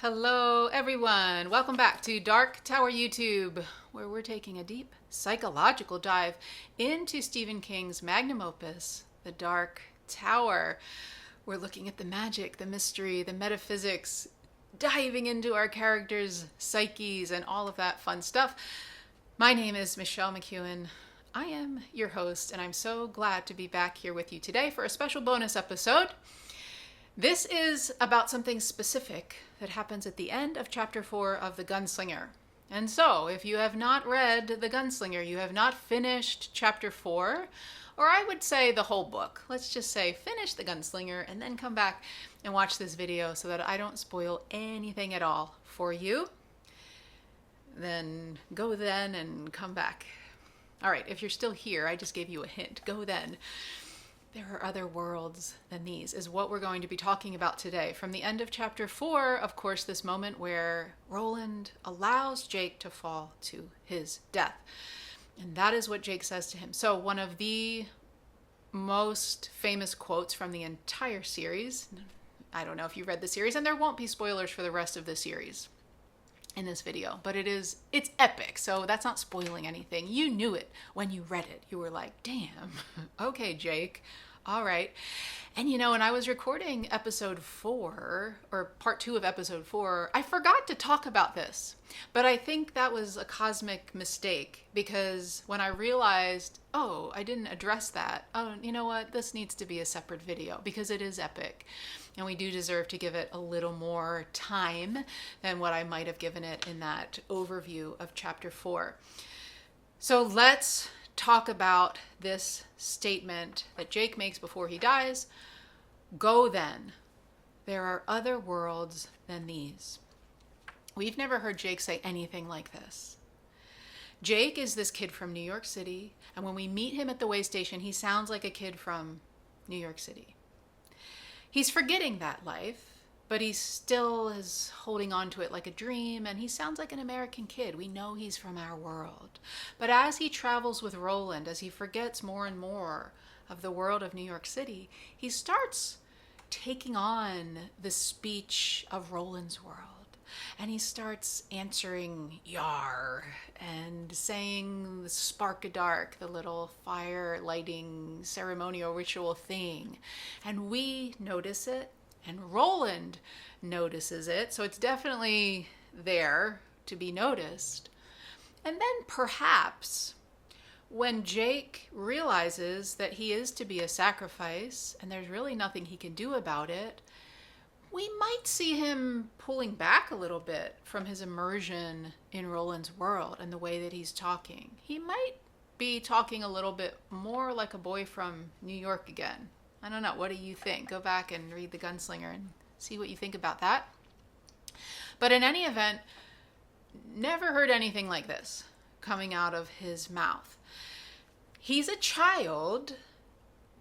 Hello everyone, welcome back to Dark Tower YouTube, where we're taking a deep psychological dive into Stephen King's magnum opus, The Dark Tower. We're looking at the magic, the mystery, the metaphysics, diving into our characters' psyches and all of that fun stuff. My name is Michelle McEwen. I am your host, and I'm so glad to be back here with you today for a special bonus episode. This is about something specific that happens at the end of chapter 4 of The Gunslinger. And so, if you have not read The Gunslinger, you have not finished chapter 4, or I would say the whole book. Let's just say finish The Gunslinger and then come back and watch this video so that I don't spoil anything at all for you. Then go then and come back. All right, if you're still here, I just gave you a hint. Go then. There are other worlds than these, is what we're going to be talking about today. From the end of chapter 4, of course, this moment where Roland allows Jake to fall to his death. And that is what Jake says to him. So one of the most famous quotes from the entire series, I don't know if you read the series, and there won't be spoilers for the rest of the series in this video, but it's epic, so that's not spoiling anything. You knew it when you read it. You were like, damn, okay, Jake, all right. And when I was recording episode 4, or part 2 of episode 4, I forgot to talk about this, but I think that was a cosmic mistake, because when I realized, oh, I didn't address that, oh, you know what, this needs to be a separate video, because it is epic. And we do deserve to give it a little more time than what I might have given it in that overview of chapter 4. So let's talk about this statement that Jake makes before he dies. Go then. There are other worlds than these. We've never heard Jake say anything like this. Jake is this kid from New York City, and when we meet him at the way station, he sounds like a kid from New York City. He's forgetting that life, but he still is holding on to it like a dream, and he sounds like an American kid. We know he's from our world. But as he travels with Roland, as he forgets more and more of the world of New York City, he starts taking on the speech of Roland's world. And he starts answering yar and saying the spark a dark, the little fire lighting ceremonial ritual thing. And we notice it, and Roland notices it, so it's definitely there to be noticed. And then perhaps when Jake realizes that he is to be a sacrifice and there's really nothing he can do about it, we might see him pulling back a little bit from his immersion in Roland's world and the way that he's talking. He might be talking a little bit more like a boy from New York again. I don't know. What do you think? Go back and read The Gunslinger and see what you think about that. But in any event, never heard anything like this coming out of his mouth. He's a child,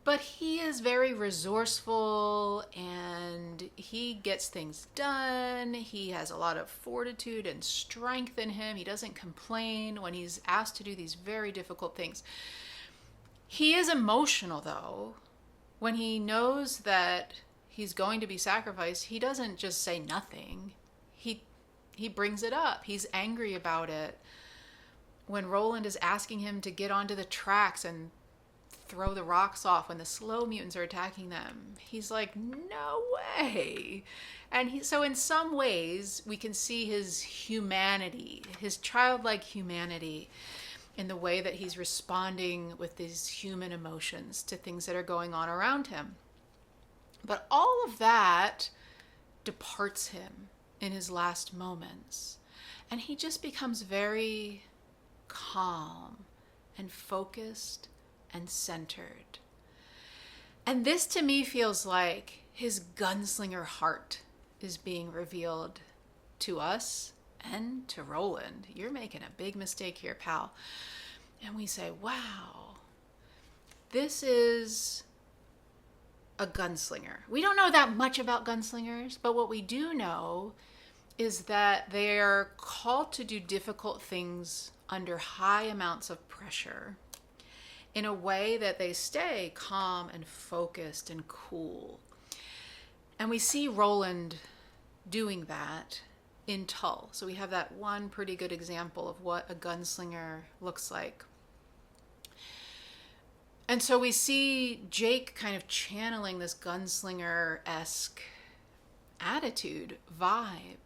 but he is very resourceful and he gets things done. He has a lot of fortitude and strength in him. He doesn't complain when he's asked to do these very difficult things. He is emotional, though. When he knows that he's going to be sacrificed, he doesn't just say nothing. He brings it up. He's angry about it. When Roland is asking him to get onto the tracks and throw the rocks off when the slow mutants are attacking them, he's like, no way. And so in some ways we can see his humanity, his childlike humanity, in the way that he's responding with these human emotions to things that are going on around him. But all of that departs him in his last moments, and he just becomes very calm and focused and centered. And this to me feels like his gunslinger heart is being revealed to us and to Roland. You're making a big mistake here, pal. And we say, wow, this is a gunslinger. We don't know that much about gunslingers, but what we do know is that they're called to do difficult things under high amounts of pressure in a way that they stay calm and focused and cool. And we see Roland doing that in Tull. So we have that one pretty good example of what a gunslinger looks like. And so we see Jake kind of channeling this gunslinger-esque attitude, vibe.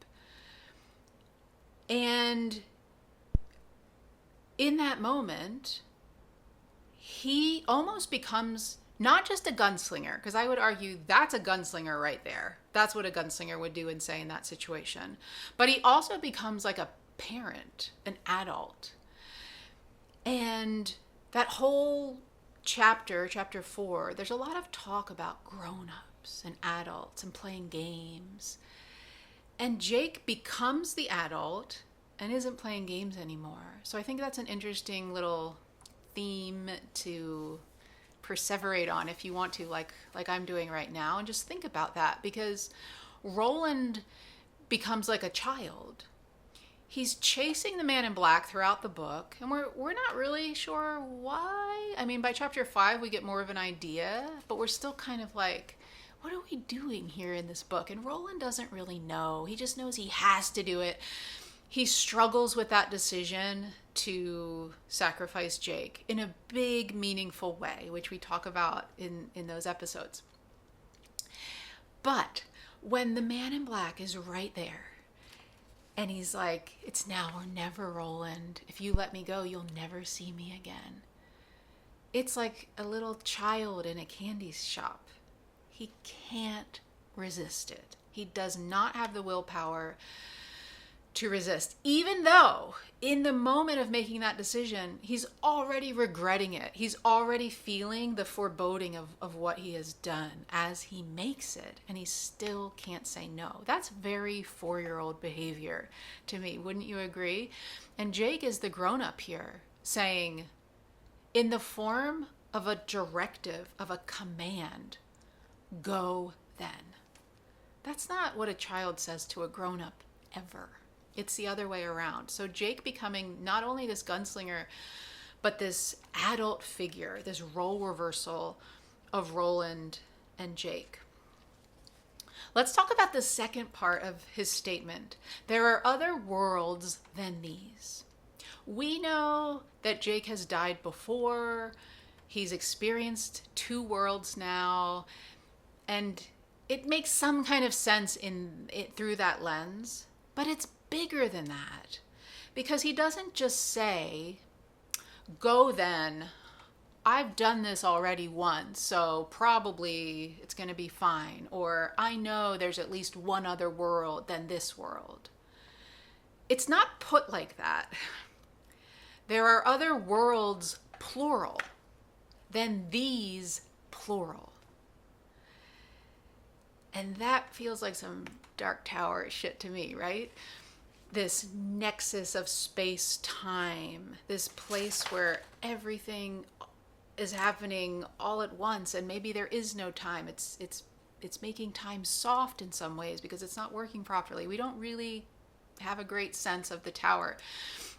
And in that moment, he almost becomes not just a gunslinger, because I would argue that's a gunslinger right there. That's what a gunslinger would do and say in that situation. But he also becomes like a parent, an adult. And that whole chapter 4, there's a lot of talk about grown-ups and adults and playing games. And Jake becomes the adult and isn't playing games anymore. So I think that's an interesting little theme to perseverate on if you want to, like I'm doing right now, and just think about that, because Roland becomes like a child. He's chasing the man in black throughout the book, and we're not really sure why. I mean, by chapter 5 we get more of an idea, but we're still kind of like, what are we doing here in this book? And Roland doesn't really know. He just knows he has to do it. He struggles with that decision to sacrifice Jake in a big, meaningful way, which we talk about in those episodes. But when the man in black is right there, and he's like, it's now or never, Roland. If you let me go, you'll never see me again. It's like a little child in a candy shop. He can't resist it. He does not have the willpower to resist, even though in the moment of making that decision, he's already regretting it. He's already feeling the foreboding of what he has done as he makes it, and he still can't say no. That's very 4-year-old behavior to me. Wouldn't you agree? And Jake is the grown-up here, saying, in the form of a directive, of a command, go then. That's not what a child says to a grown-up ever. It's the other way around. So Jake becoming not only this gunslinger, but this adult figure, this role reversal of Roland and Jake. Let's talk about the second part of his statement. There are other worlds than these. We know that Jake has died before. He's experienced 2 worlds now, and it makes some kind of sense in it through that lens, but it's bigger than that, because he doesn't just say, go then, I've done this already once, so probably it's going to be fine, or I know there's at least one other world than this world. It's not put like that. There are other worlds, plural, than these, plural. And that feels like some Dark Tower shit to me, right? This nexus of space-time, this place where everything is happening all at once, and maybe there is no time. It's making time soft in some ways because it's not working properly. We don't really have a great sense of the tower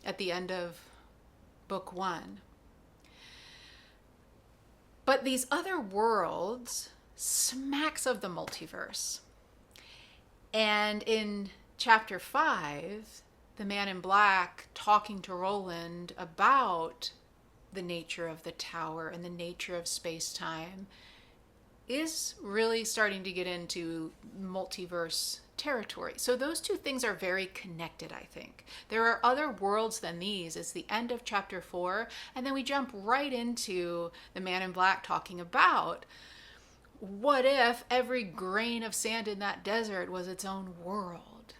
at the end of book 1. But these other worlds smacks of the multiverse. And in chapter 5, the man in black talking to Roland about the nature of the tower and the nature of space-time is really starting to get into multiverse territory. So those two things are very connected, I think. There are other worlds than these. It's the end of chapter 4, and then we jump right into the man in black talking about, what if every grain of sand in that desert was its own world?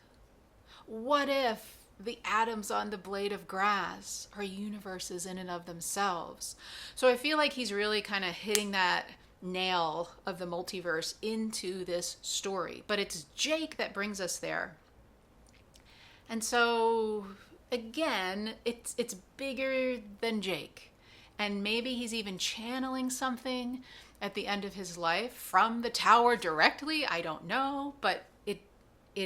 What if the atoms on the blade of grass are universes in and of themselves? So I feel like he's really kind of hitting that nail of the multiverse into this story. But it's Jake that brings us there. And so, again, it's bigger than Jake. And maybe he's even channeling something at the end of his life from the tower directly. I don't know, but it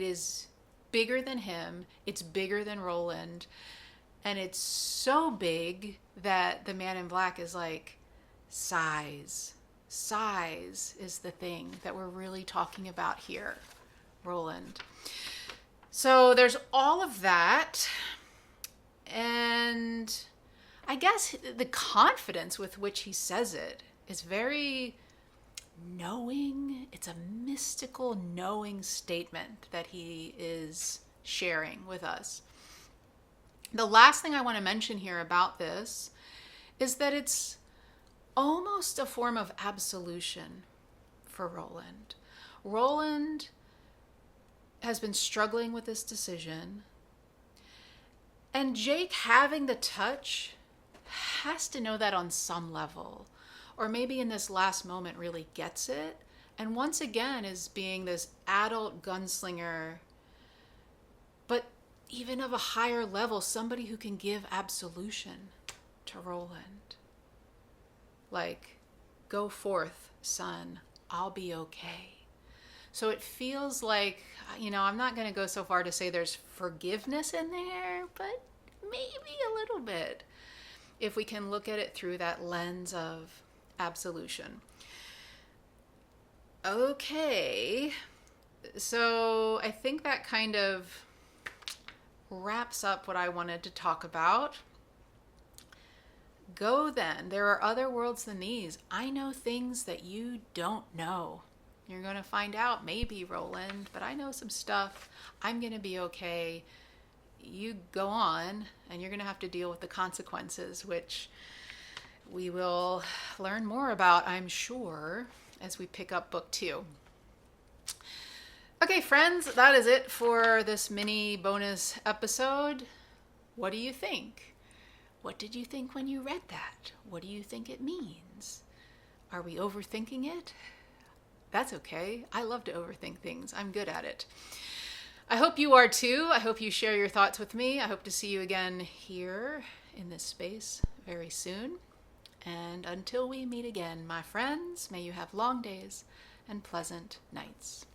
is bigger than him. It's bigger than Roland. And it's so big that the man in black is like, size is the thing that we're really talking about here. Roland. So there's all of that. And I guess the confidence with which he says it is very knowing. It's a mystical, knowing statement that he is sharing with us. The last thing I want to mention here about this is that it's almost a form of absolution for Roland. Roland has been struggling with this decision, and Jake, having the touch, has to know that on some level, or maybe in this last moment really gets it, and once again is being this adult gunslinger, but even of a higher level, somebody who can give absolution to Roland. Like, go forth, son, I'll be okay. So it feels like, I'm not going to go so far to say there's forgiveness in there, but maybe a little bit, if we can look at it through that lens of absolution. Okay, so I think that kind of wraps up what I wanted to talk about. Go then. There are other worlds than these. I know things that you don't know. You're going to find out, maybe, Roland, but I know some stuff. I'm going to be okay. You go on, and you're going to have to deal with the consequences, which we will learn more about, I'm sure, as we pick up book 2. Okay, friends, that is it for this mini bonus episode. What do you think? What did you think when you read that? What do you think it means? Are we overthinking it? That's okay. I love to overthink things. I'm good at it. I hope you are too. I hope you share your thoughts with me. I hope to see you again here in this space very soon. And until we meet again, my friends, may you have long days and pleasant nights.